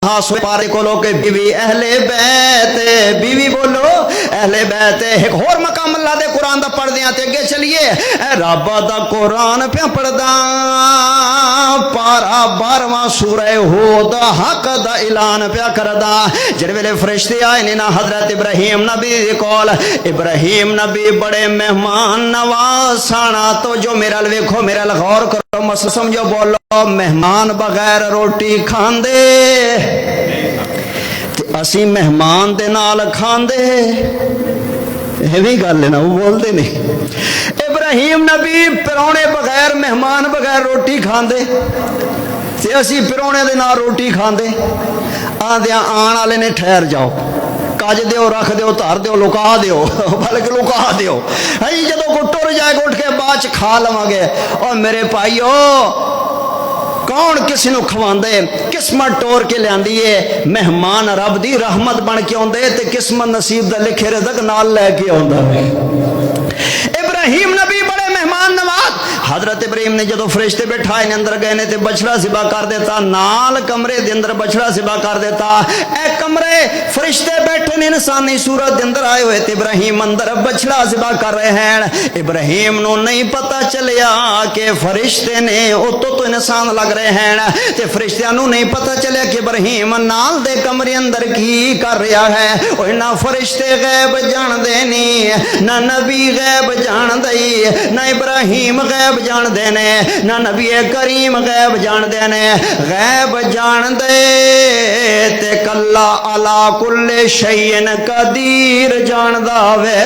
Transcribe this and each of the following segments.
پارے کو لو کہ بیوی اہل بیت، بیوی بولو اہل بیت۔ ایک اور مقام اللہ دے قرآن دا پڑھ دیاں تے اگے چلیے۔ اے رب دا قرآن پہ پڑھ دا پارا 12واں سورہ ہود حق دا اعلان پہ کردا۔ جڑے ویلے فرشتے آئے نے نا حضرت ابراہیم نبی دے کول، ابراہیم نبی بڑے مہمان نواز سانا، تو جو میرا ویکھو میرا غور کرو مسئلہ سمجھو، بولو مہمان بغیر روٹی کھاندے اسی مہمان دے نال کھاندے، یہ بھی گل ہے نا، وہ بولتے نہیں۔ ابراہیم نبی پرونے بغیر مہمان بغیر روٹی کھاندے تے اسی پرونے دے نال روٹی کھاندے۔ آندیاں آن والے نے ٹھہر جاؤ، کج دیو رکھ دیو دھر دیو لکا دیو، بلکہ لکا دیو، جدو کو ٹر جائے گا اٹھ کے بعد کھا لواں گے۔ اور میرے بھائیو کون کسی نو کھواندے؟ قسمت ٹور کے لیاندیے، مہمان رب دی رحمت بن کے آندے تے قسمت نصیب دا لکھے رزق نال لے کے آندا۔ ابراہیم نبی بڑے مہمان نواز۔ حضرت ابراہیم نے جدو فرشتے بیٹھائے نے اندر گئے نے تے بچڑا ذبح کر دیتا، نال کمرے دے اندر بچڑا ذبح کر دیتا۔ اے کمرے فرشتے بیٹھے نے انسانی صورت دے اندر آئے ہوئے تے ابراہیم اندر بچڑا ذبح کر رہے ہیں۔ ابراہیم نو نہیں پتہ چلیا کہ فرشتے نے او تو انسان لگ رہے ہیں تے فرشتیاں نو نہیں پتہ چلیا کہ ابراہیم نال دے کمرے اندر کی کر رہا ہے۔ او نہ فرشتے غیب جان دے نہیں، نہ نبی غیب جان دئی، نہ ابراہیم غیب جان دے نے، نہ نبی کریم غیب جان دے نے۔ غیب جان دے تے کلا علی کل شیء قدیر جان دا وے۔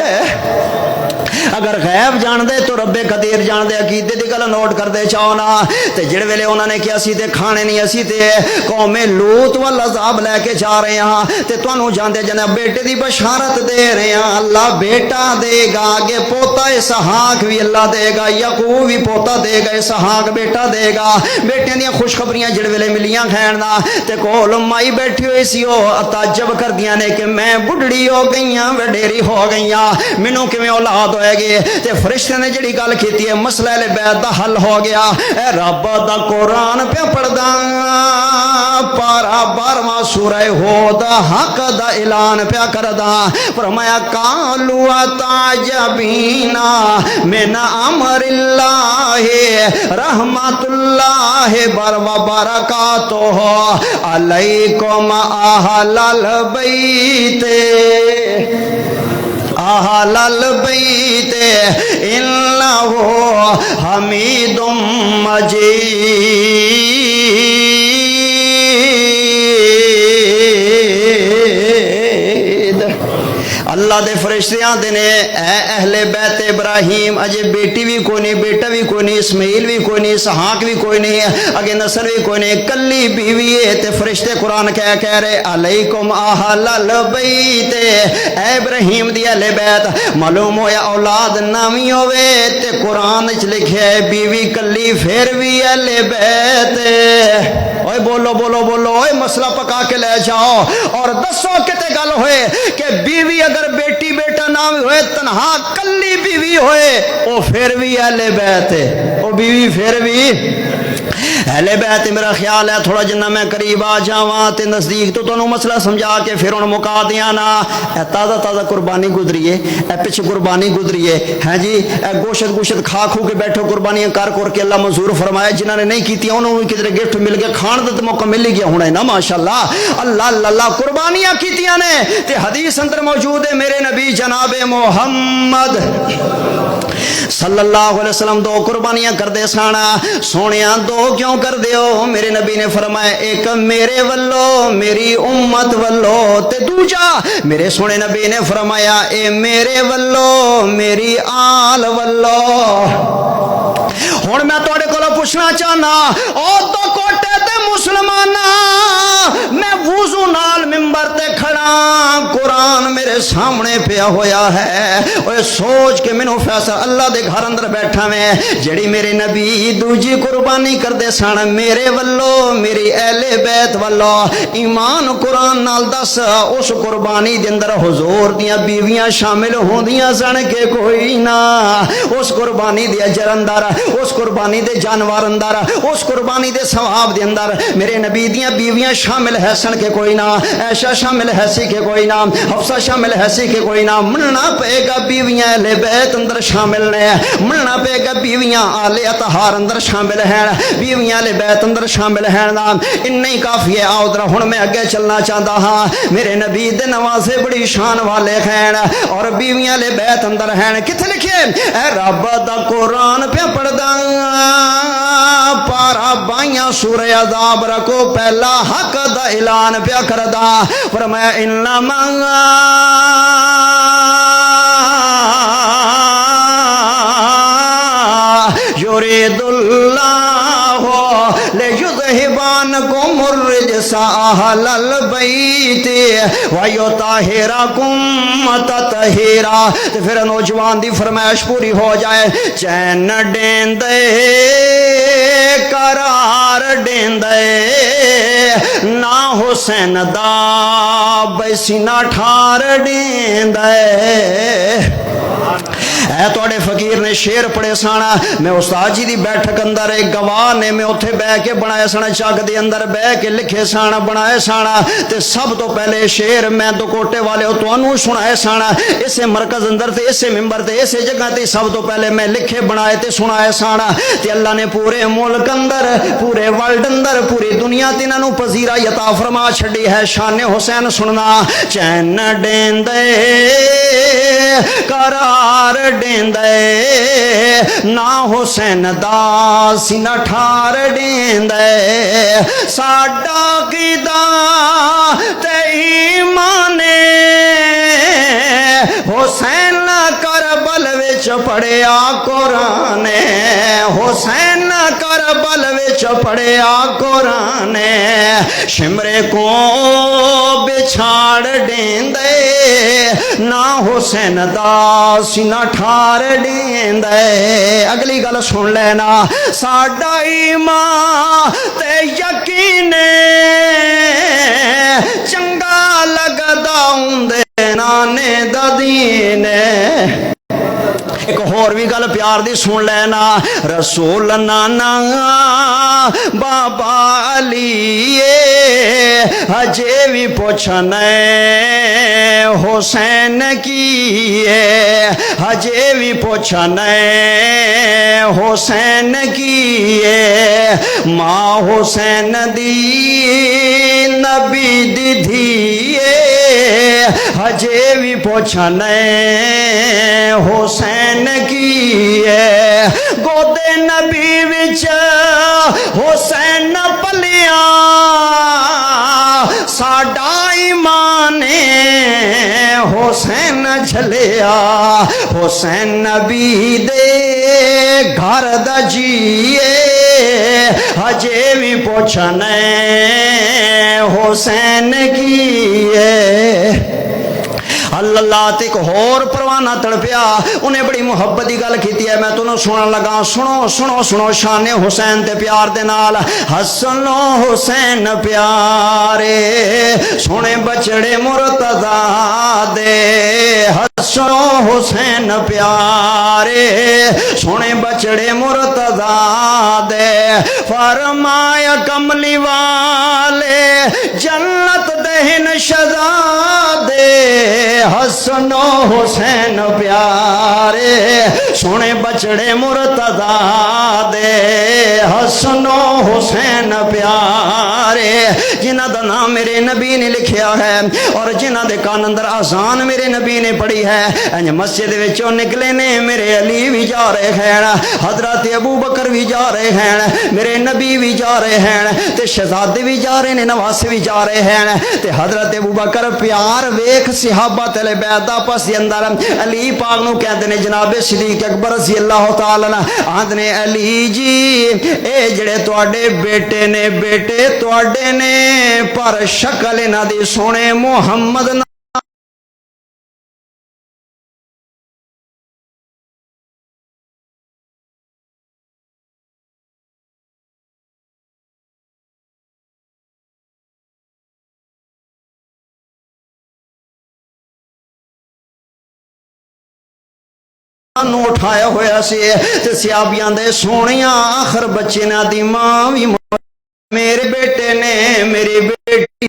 اگر غیب جان دے تو رب قدیر جان دے۔ عقیدے دی گل نوٹ کر دے چاہو نا۔ تے جڑے ویلے انہوں نے کہ اسی تے کھانے نہیں، اسی تے قوم لوط وال عذاب لے کے جا رہے ہاں تے تانوں جاندے جاندے بیٹے دی بشارت دے رہے ہاں، اللہ بیٹا دے گا، آگے پوتا اسحاق بھی اللہ دے گا، یعقوب بھی پوتا دے گا، اسحاق بیٹا دے گا۔ بیٹیاں دی خوشخبریاں جڑے ویلے ملیاں کھین دا تے کول مائی بیٹھی ہوئی سی، او تعجب کردیاں نے کہ میں بڈھڑی ہو گئیاں، وڈیری ہو گئیاں، مینوں کیویں اولاد ہوئے گی؟ تے فرشتے نے جڑی گل کیتی ہے مسئلہ اہل بیت دا حل ہو گیا۔ اے رب دا قرآن پہ پڑھدا پارا 12واں سورہ ہود حق دا اعلان پہ کردا۔ فرمایا قالوا تعجبینا من امر اللہ رحمت اللہ وبرکاتہ علیکم اہل البیت اہل البیت انہ حمید مجید۔ اللہ دے فرشتے آندے نے اے اہل بیت ابراہیم، اجے بیٹی بھی کوئی نہیں، بیٹا بھی کوئی نہیں، اسماعیل بھی کوئی نہیں، اسحاق بھی کوئی نہیں، اگے نسل بھی کوئی نہیں، کلی بیوی ہے۔ تے فرشتے قرآن کہہ رہے علیکم اہل البیت، اے ابراہیم دی اہل بیت۔ معلوم ہویا اولاد نامی ہوئے تے قرآن وچ لکھیا ہے بیوی کلی پھر بھی اہل بیت۔ اوے بولو بولو بولو، اوے مسئلہ پکا کے لے جاؤ اور دسو کتے گل ہوئے کہ بیوی اگر بیٹی بیٹا نہ ہوئے، تنہا کلی بیوی ہوئے، وہ پھر بھی اہل بیت ہے، وہ بیوی پھر بھی اہل بیت۔ میرا خیال ہے تھوڑا جنہ میں قریب آ جاواں تے نزدیک تو تانوں مسئلہ سمجھا کے پھر ہن مکا دیاں نا۔ اے تازہ تازہ قربانی گزری ہے، اے پیچھے قربانی گزری ہے، ہاں جی، اے گوشت کھا کھو کے بیٹھو، قربانیاں کر کے اللہ منظور فرمایا۔ جنہاں نے نہیں کیتی انہوں نے کدھر گفٹ مل گیا، کھان دا موقع مل ہی گیا ہونا ہے نا، ماشاءاللہ۔ اللہ اللہ اللہ قربانیاں کیتیاں نے تے حدیث اندر موجود ہے، میرے نبی جناب محمد صلی اللہ علیہ وسلم دو قربانیاں کر دے سانا۔ سونیاں دو کیوں کر دیو؟ میرے نبی نے فرمایا ایک میرے والو میری امت والو تے دوجا میرے سونے نبی نے فرمایا اے میرے والو میری آل والو۔ ہن میں تواڈے کولوں پوچھنا چاہنا، او تو کوٹے تے مسلماناں میں وضو نال منبر تے کھڑا، قرآن میرے میرے سامنے پیا ہویا ہے اوے سوچ کے مینوں فیصلہ اللہ دے گھر اندر بیٹھا میں جڑی میرے نبی دوجی قربانی کر دے سن میرے والو میری اہل بیت والو ایمان قرآن نال دس اس قربانی دے اندر حضور دیاں بیویاں شامل ہوندیاں سن کہ کوئی نہ اس قربانی دے اجر اندر اس قربانی دے جانور اندر اس قربانی دے ثواب دے اندر میرے نبی دیاں بیویاں شامل ہے سن کہ کوئی نہ عائشہ شامل ہے سی کہ کوئی نہ حفصہ شامل ہے سی کہ کوئی نہ مننا پے گا بیویاں اہل بیت اندر شامل نے مننا پے گا بیویاں آل اطہار اندر شامل ہیں بیویاں اہل بیت اندر شامل ہیں ان نہیں کافی ہے آؤ ذرا ہن میں اگے چلنا چاہتا ہاں میرے نبی دے نوازے بڑی شان والے ہیں اور بیویاں اہل بیت اندر ہیں کتنے لکھے اے رب دا قرآن پہ پڑھدا پارا بائیاں سورہ عذاب رکھو پہلا حق دا اعلان پیا کردا فرمایا انما یرید اللہ لیذہب عنکم الرجس اہل البیت ویطہرکم تطہیرا تو پھر نوجوان دی فرمائش پوری ہو جائے چین ڈیندے قرار ڈیندے نہ حسین دا بیسینہ ٹھار ڈیندے اے توڑے فقیر نے شیر پڑے سانا میں استاد جی دی بیٹھک اندر ایک گواہ نے میں اتھے بے کے بنائے سانا چاک دی اندر بے کے لکھے سانا بنائے سانا تے سب تو پہلے شیر میں تو کوٹے والے ہو تو انہوں سنائے سانا اسے مرکز اندر تے اسے ممبر تے اسے جگہ تے سب تو پہلے میں لکھے بنائے تے سنائے سانا تے اللہ نے پورے ملک اندر پورے ورلڈ اندر پوری دنیا تے انہوں پذیرہ عطا فرما چھڑی ہے شان حسین سننا چین ڈیندے قرار ڈیندے نہ حسین دا سینہ ٹھار ڈیندے ساڈا قیدا تے ایمان حسین کربل وچ پڑھیا قرآن حسین کربل وچ پڑھیا قرآن شمرے کو بچھاڑ ڈیندے نہ حسین دا سینہ ٹھار ڈیندے اگلی گل سن لینا ساڈا ایمان تے یقین چنگا لگدا ہوندے نانے دا دین ایک اور بھی گل پیار دی سن لینا رسول نانا بابا علی ہجے بھی پوچھنے حسین کی ہجے بھی پوچھنے حسین کی ماں حسین دی نبی دی دھیے ہجے بھی پوچھنے حسین کی گودے نبی وچ حسین پلیاں ساڈا ایمان حسین جھلیا حسین نبی دے گھر دا جیے ہجے بھی پوچھنے حسین کی اللہ تک اور پروانہ تڑپیا انہیں بڑی محبت دی گل کیتی ہے میں تنوں سنن لگا سنو سنو سنو شان حسین تے پیار دے نال حسن و حسین پیارے سونے بچڑے مرتضی دے حسن و حسین پیارے سونے بچڑے مرتضی دے فرمایا کملی والے جنت دہن شہزادے حسن و حسین پیارے سونے بچڑے مرتضی دے حسن و حسین پیارے جنہ دا نام میرے نبی نے لکھیا ہے اور جنہ دے کان اندر آزان میرے نبی نے پڑھی ہے انج مسجد وچوں نکلے نے میرے علی بھی جا رہے ہیں حضرت ابو بکر بھی جا رہے ہیں میرے نبی بھی جا رہے ہیں تے شہزادے بھی جا رہے ہیں نواسے بھی جا رہے ہیں تے حضرت ابو بکر پیار ویکھ صحابہ تلے بیعت آپس دے اندر علی پاک نو کہندے نے جناب صدیق اکبر رضی اللہ تعالی عنہ آندے علی جی اے جڑے تواڈے بیٹے تواڈے نے پر شکل انہاں دی سونے محمد نو اٹھایا ہویا سی تے صحابیاں دے سونیاں آخر بچے نا دی ماں وی میرے بیٹے نے میری بیٹی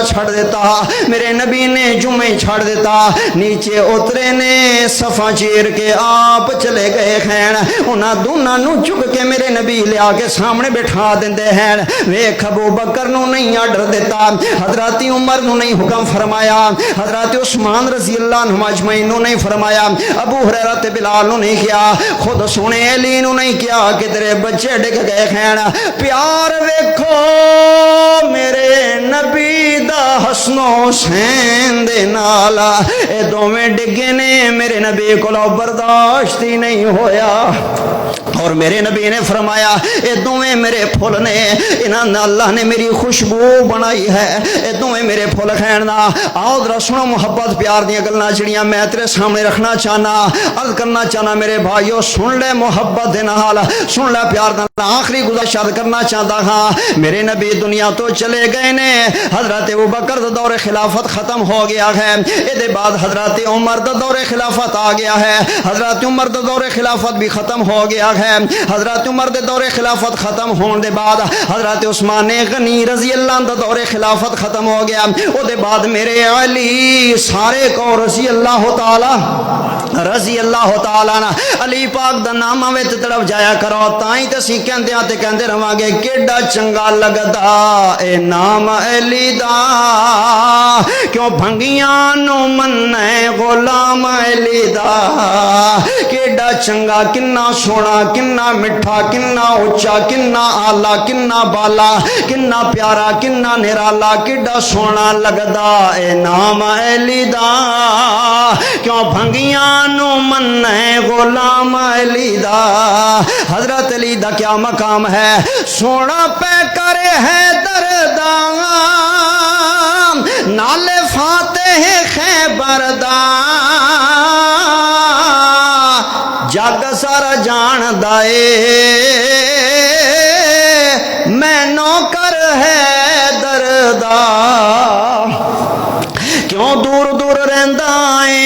چھڑ دیتا میرے نبی نے جمعے چھڑ دیتا نیچے اترے نے صفا چیر کے آپ چلے گئے ہیں انہاں دونوں نو چک کے میرے نبی لیا کے سامنے بٹھا دیندے ہیں ویکھ ابو بکر نو نہیں آڈر دیتا حضرت عمر نو نہیں حکم فرمایا حضرت عثمان رضی اللہ عنہ اجمعین نو نہیں فرمایا ابو ہریرہ تے بلال نو نہیں کیا خود سنے علی نو نہیں کیا کہ تیرے بچے ڈگ گئے ہیں پیار ویکھو میرے نبی دا حسن و حسین دے نالا اے دوویں ڈگے نے میرے نبی کو برداشت ہی نہیں ہویا اور میرے نبی نے فرمایا اے دوویں میرے پھول نے انہاں اللہ نے میری خوشبو بنائی ہے اے دوویں میرے پھول کھین دا آؤ ذرا سنو محبت پیار دی گلاں جڑیاں میں تیرے سامنے رکھنا چاہنا عرض کرنا چاہنا میرے بھائیو سن لے محبت دے نال سن لے پیار دا آخری گزارش کرنا چاہتا ہاں میرے نبی دنیا تو چلے گئے نے حضرت ابوبکر دا دور خلافت ختم ہو گیا ہے اے بعد حضرت عمر دا دور خلافت آ گیا ہے حضرت عمر دا دور خلافت بھی ختم ہو گیا ہے حضرت عمر دے دور خلافت ختم ہون دے بعد حضرت عثمان غنی رضی اللہ عنہ دا دور خلافت ختم ہو گیا او دے بعد میرے علی سارے کو رضی اللہ تعالی نا علی پاک دا نام آوے تے طرف جایا کرو تائیں تے سی کہندے رہواں گے کیڈا چنگا لگدا اے نام علی دا کیوں بھنگیاں نو مننے غلام علی دا کیڈا چنگا کنا سونا کنا مٹھا کنا اونچا کنا آلہ کنا بالا کنا پیارا کنا نرالا کیڈا سونا لگدا اے نام علی دا کیوں بھنگیاں نو مننے غلام علی دا حضرت علی دا کیا مقام ہے سونا پہ کرے ہے دردان نال فاتح خیبر دا جگ سارا جان دائے میں نوکر ہے دردا کیوں دور دور رہندا اے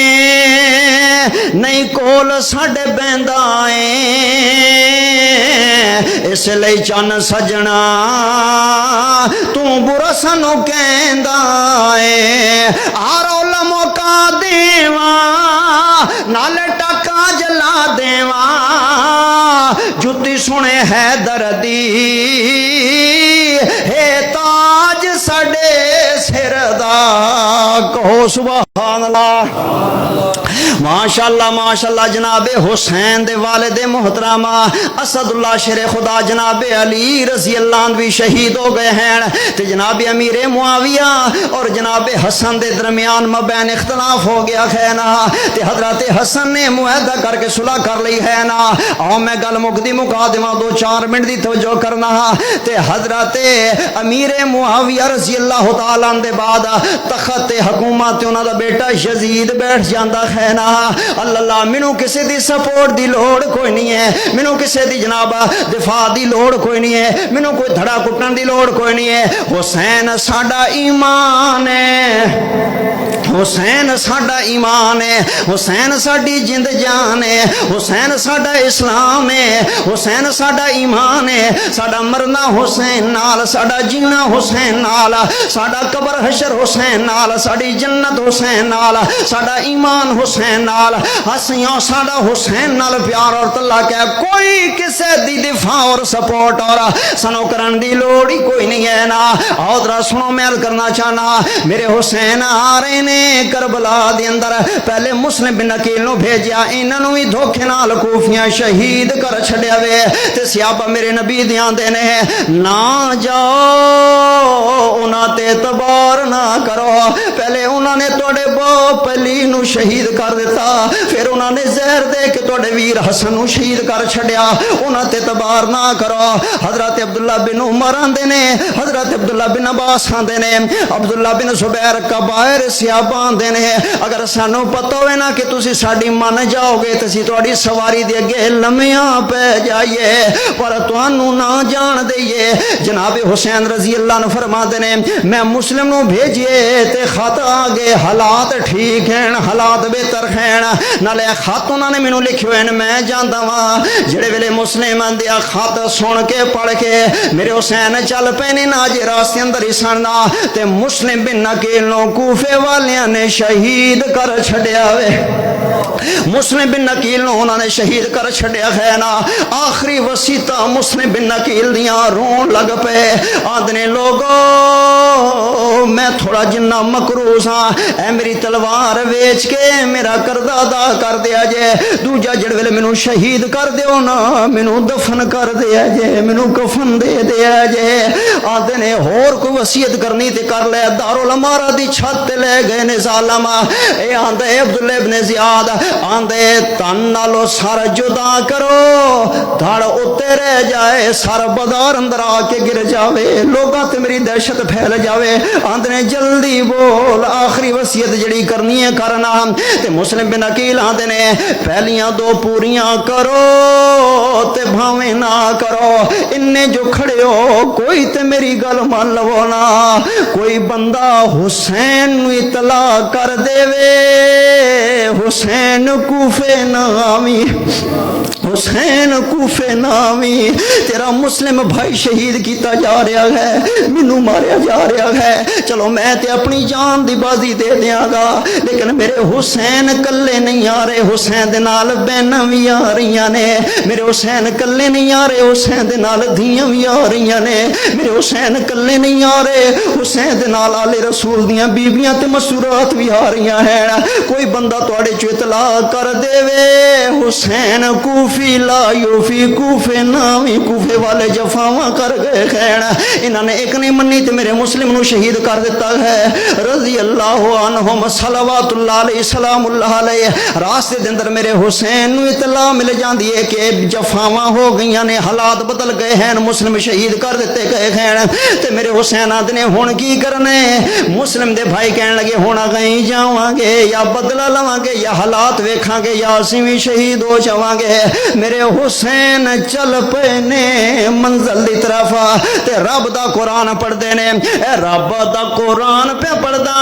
نہیں کول ساڈے بیندا اے اس لئی چن سجنا تو برا سانو کہندا اے آرو لمکا دیواں نال ٹکا جلا دیواں جُتی سنے ہے دردی ہے تاج ساڈے سر دا کہو سبحان اللہ ماشاءاللہ جناب حسین دے والد محترم اسد اللہ شیر خدا جناب علی رضی اللہ عنہ بھی شہید ہو گئے ہیں تے جناب امیر معاویہ اور جناب حسن دے درمیان مبین اختلاف ہو گیا ہے نا تے حضرت حسن نے معاہدہ کر کے صلح کر لی ہے نا اور میں گل مکدی مکا دیواں 2-4 منٹ دی توجہ کرنا تے حضرت امیر معاویہ رضی اللہ تعالی عنہ دے بعد تخت حکومت انہاں دا بیٹا یزید بیٹھ جاندا ہے نا اللہ مینوں کسی دی سپورٹ دی لوڑ کوئی نہیں ہے مینوں کسی دی جناب دفاع دی لوڑ کوئی نہیں ہے مینوں کوئی دھڑا کٹن دی لوڑ کوئی نہیں ہے حسین ساڈا ایمان ہے حسین ساڈا ایمان ہے حسین ساڈی جند جان ہے حسین ساڈا اسلام ہے حسین ساڈا ایمان ہے ساڈا مرنا حسین نال ساڈا جینا حسین نال ساڈا قبر حشر حسین نال ساڈی جنت حسین نال ساڈا ایمان حسین نال ہسیاں ساڈا حسین نال پیار اور تعلق ہے کوئی کسے دی دفاع اور سپورٹ اور سنو کرن دی لوڑ ہی کوئی نہیں ہے نا اور ذرا سنو میں عرض کرنا چاہنا میرے حسین آ رہے نے کربلا دے اندر پہلے مسلم بن عقیل نو بھیجیا انہاں نو وی دھوکے نال کوفیاں شہید کر چھڈیا وے تے صحابہ میرے نبی دیاں دے نے نہ جاؤ انہاں تے اعتبار نہ کرو پہلے انہاں نے تواڈے باپ علی نو شہید کر دیتا. پھر انہوں نے زہر دے کے تواڈے ویر حسن نو شہید کر چھڈیا. انہاں تے تبار نہ کرو. حضرت عبداللہ بن عمر آندے نے, حضرت عبداللہ بن عباس آندے نے, عبداللہ بن زبیر کبائر صحابہ آندے نے, اگر سانو پتہ ہوئے نا کہ تسی ساڈی من جاؤ گے تے اسی تواڈی سواری دے اگے لمیاں پہ جائیے, پر تانوں نہ جان دئیے. جناب حسین رضی اللہ عنہ فرماندے نے میں مسلم نو بھیجیے تے خط آ گئے, حالات ٹھیک ہیں, حالات بہتر ہیں, نالے خط انہوں نے مینوں لکھے ہوئے, میں جاندا وا جڑے ویلے مسلم دیا خط سن کے پڑھ کے میرے حسین چل پے نے نا جے راستے اندر ہی سن تے مسلم بن نقیل نو کوفے والیاں نے شہید کر چھڈیا وے. مسلم بن نقیل نو انہوں نے شہید کر چھڈیا ہے نا. آخری وصیتاں مسلم بن نقیل دیاں رون لگ پے. آندنے لوگو میں تھوڑا جنہ مقروض ہاں, اے میری تلوار ویچ کے میرا قرضہ ادا کر دیا جے. دوجا جڑ ویلے مینوں شہید کر دیو نا, مینوں دفن کر دیا جے, مینوں کفن دے دیا جے. آندے نے ہور کوئی وصیت کرنی تے کر لے. دارالعمارہ دی چھت تے لے گئے نے ظالم. اے آندے عبداللہ ابن زیاد آندے تن نالو سر جدا کرو, دھڑ اتے رہ جائے, سر بازار اندر آ کے گر جاوے, لوگاں تے میری دہشت پھیل جاوے. آندے نے جلدی بول, آخری وصیت جڑی کرنی ہے کرنا. تے مسلم بن عقیل آندے نے پہلیاں دو پوریاں کرو تے بھاویں نہ کرو. انہیں جو کھڑے ہو کوئی تے میری گل مان لو نا, کوئی بندہ حسین نو اطلاع کر دے وے, حسین کوفے نامی, حسین کوفے نامی, تیرا مسلم بھائی شہید کیتا جا رہا ہے, مینوں ماریا جا رہا ہے. چلو میں تے اپنی جان دی بازی دے دیاں گا, لیکن میرے حسین کلے نہیں آ رہے, حسین دے نال بہناں وی آ رہیاں نے. میرے حسین کلے نہیں آ رہے, حسین دے نال دھیاں وی آ رہیاں نے. میرے حسین کلے نہیں آ رہے, حسین دے نال آلے رسول دیاں بیویاں تے مسورات وی آ رہیاں ہیں. کوئی بندہ تواڈے چ اطلاع کر دے وے, حسین کوفی لا یوفی, کوفے نامی, کوفے والے جفاواں کر گئے خیر. انہوں نے ایک نہیں منی تے میرے مسلم نو شہید کر دیتا ہے رضی اللہ عنہم صلوات اللہ علیہ سلام اللہ علیہ. راستے دے اندر میرے حسین نو اطلاع مل جاندی ہے کہ جفاواں ہو گئیاں نے, حالات بدل گئے ہیں, مسلم شہید کر دیتے گئے ہیں. تے میرے حسین آدھنے ہن کی کرنے, مسلم دے بھائی کہن لگے ہن اگیں جاواں گے یا بدلہ لواں گے یا حالات ویکھاں گے یا اسی وی شہید ہو جاواں گے. میرے حسین چل پے نے منزل دی طرف تے رب دا قرآن پڑھ دے نے. اے رب دا قرآن پہ پڑھدا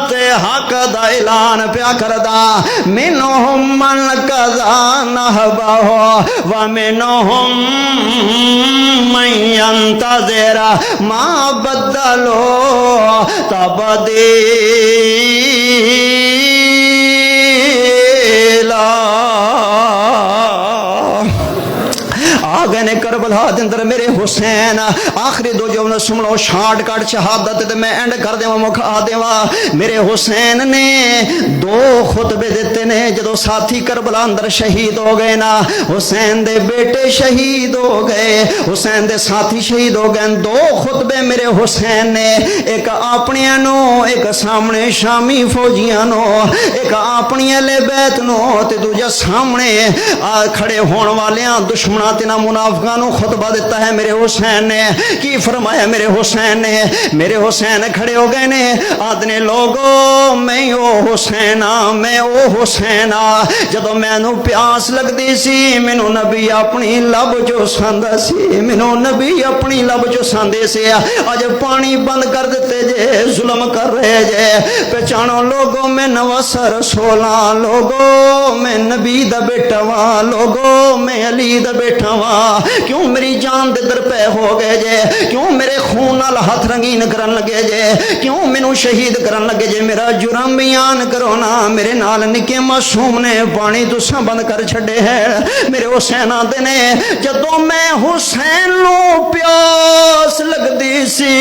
تے حق دا اعلان پیا کردا, منہم من قضا نحبہ ومنہم من ینتظر ما بدلوا تبدیلا. آگے نے کربلا دے اندر میرے حسین, آخری دو جو سن لو شارٹ کٹ شہادت تے میں اینڈ کر دیواں مکھا دیواں. میرے حسین نے دو خطبے دیتے نے جدو ساتھی کربلا اندر شہید ہو گئے نا. حسین دے بیٹے شہید ہو گئے, حسین دے ساتھی شہید ہو گئے. دو خطبے میرے حسین نے, ایک اپنے نو, ایک سامنے شامی فوجیاں نو, ایک اپنی اہل بیت نو تے دوجا سامنے کھڑے ہون والیاں دشمناں تے منافقاں نو خطبہ دیتا ہے میرے حسین نے. کی فرمایا میرے حسین نے, میرے حسین کھڑے ہو گئے نے, آدھنے لوگو میں او حسین, میں او حسین, جدو مینوں پیاس لگدی سی مینوں نبی اپنی لب جو ساندا سی, مینوں نبی اپنی لب جو ساندے سی. اج پانی بند کر دیتے جے, ظلم کر رہے جے. پہچانو لوگو میں نواسر رسولاں, لوگو میں نبی دا بیٹا واں, لوگو میں علی دا بیٹا واں. کیوں میری جان دے در پہ ہو گئے جے, کیوں میرے خون نال ہاتھ رنگین کرن لگے جے, کیوں مینوں شہید کرن لگے جے. میرا جرم بیان کرو نا, میرے نال نکے معصوم نے پانی تساں بند کر چھڈے ہے. میرے حسین آندے نے جدوں میں حسین نو پیاس لگدی سی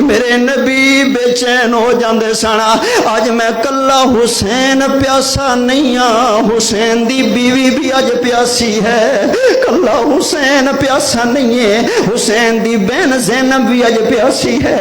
میرے نبی بے چین ہو جاندے سن. اج میں کلا حسین پیاسا نہیں ہاں, حسین دی بیوی بھی اج پیاسی ہے. کلا حسین پیاسا نہیں ہے, حسین دی بہن زینب بھی اج پیاسی ہے.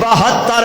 72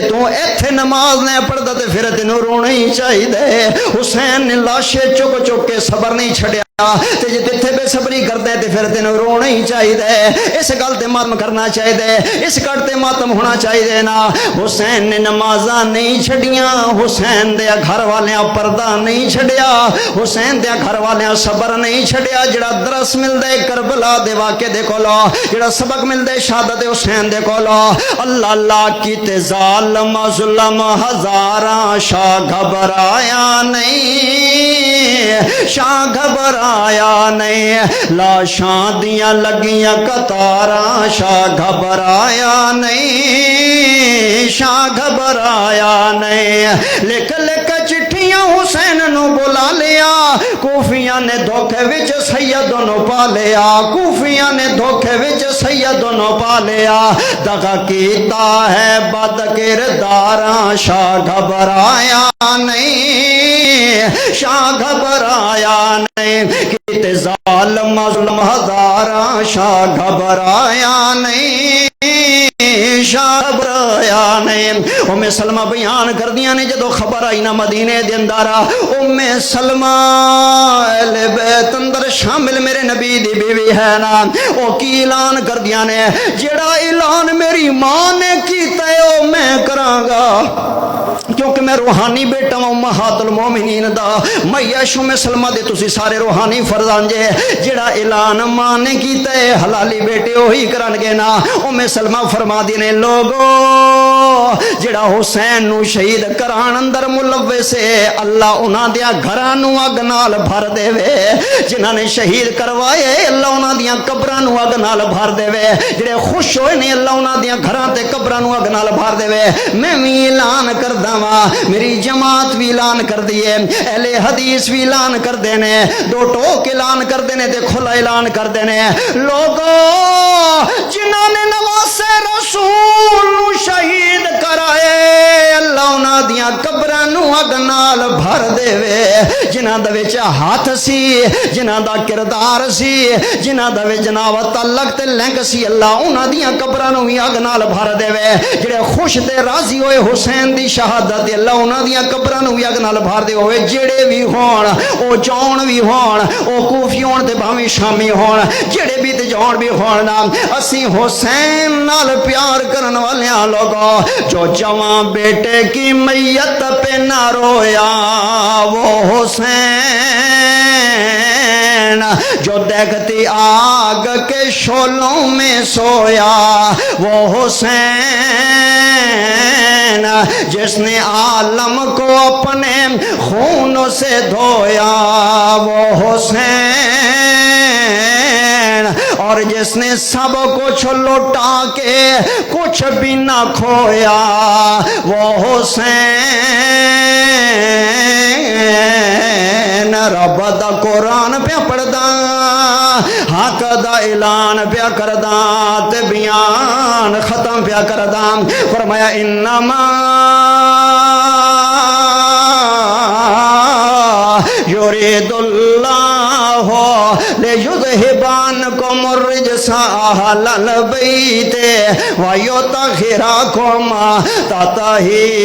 جے تو ایتھے نماز نہیں پڑھدا تے پھر تینوں رونا ہی چاہیے. حسین نے لاشیں چک چک کے صبر نہیں چھڑیا تے جے تیتھے بے صبری کردے تے پھر تینوں رونا ہی چاہیے. اس گل تے ماتم کرنا چاہیے, اس گل تے ماتم ہونا چاہیے نا. حسین نے نمازاں نہیں چھڈیاں, حسین دے گھر والیاں پردہ نہیں چھڈیا, حسین دے گھر والیاں صبر نہیں چھڈیا. جڑا درس ملدے کربلا دے واقعے دے کولو, جڑا سبق ملدے شہادت حسین دے کولو, اللہ اللہ کیتے ظالم ظلم ہزاراں شاہ گھبرایا نہیں, شاہ گھبرایا نہیں. لاشاں دیاں لگیاں قطاراں شاہ گھبرایا نہیں, شاہ گھبرایا نہیں. لکھ لکھ چٹھیاں حسین نو بلا لیا, کوفیاں نے دھوکے وچ سید نو پا لیا, کوفیاں نے دھوکے وچ سید نو پا لیا. دغا کیتا ہے بد کرداراں شاہ گھبرایا نہیں, شاہ گھبرایا نہیں. کیتے ظالم ظلم ہزاراں شاہ گھبرایا نہیں, شاہ گھبرایا نہیں. ام سلمہ بیان کر دیا نے جدو خبر آئی نا مدینے دے اندر, ام سلمہ اہل بیت اندر شامل میرے نبی دی بیوی ہے نا, او کی اعلان کر دیا نے, جڑا اعلان میری ماں نے کیتا ہے او میں کراں گا, کیونکہ میں روحانی بیٹا ہوں امہات المومنین دا. میش ام سلمہ دے تسی سارے روحانی فرزان جے, جڑا اعلان ماں نے کیتا ہے حلالی بیٹے وہی کرن گے نا. ام سلمہ فرما دی نے, لوگو جڑا حسین نو شہید کران اندر ملوث ہے, اللہ انہاں دیاں گھراں نو اگ نال بھر دے وے. جنہاں نے شہید کروائے اللہ انہاں دیاں قبراں نو اگ نال بھر دے وے. جڑے خوش ہوئے نے اللہ انہاں دیاں گھراں تے قبراں نو اگ نال بھر دے وے. میں بھی اعلان کردا وا, میری جماعت بھی اعلان کر دیے, اہل حدیث بھی اعلان کر دینے, دو ٹوک اعلان کر دینے تے کھلا اعلان کر دینے. لوگو جنہاں نے نواسے رسول نو شہید کرائے اللہ انہاں دیاں قبراں نو اگ نال بھر دے وے. جنہاں دے وچ ہاتھ سی, جنہاں دا کردار سی, جنہاں دے وچ جناب تعلق تے لنک سی, اللہ انہاں دیاں قبراں نو بھی اگ نال بھر دے وے. جڑے خوش تے راضی ہوئے حسین دی شہادت, اللہ انہاں دیاں قبراں نو بھی اگ نال بھر دے ہوئے. جڑے بھی ہون او جون بھی ہون, او کوفی ہون تے بھاویں شامی ہون, جڑے بھی تے جون بھی ہون نا, اسی حسین نال پیار کرن والیاں لوگوں. جو جوان بیٹے کی میت پہ نہ رویا وہ حسین, جو دیکھتی آگ کے شعلوں میں سویا وہ حسین, جس نے عالم کو اپنے خون سے دھویا وہ حسین, اور جس نے سب کچھ لوٹا کے کچھ بھی نہ کھویا وہ حسین. رب دا قرآن پہ پڑھدا, حق دا اعلان پیا کردا, تے بیان ختم پیا کردا. فرمایا انما یرید اللہ لیذہب عنکم الرجس اہل البیت ویطہرکم تطہیرا.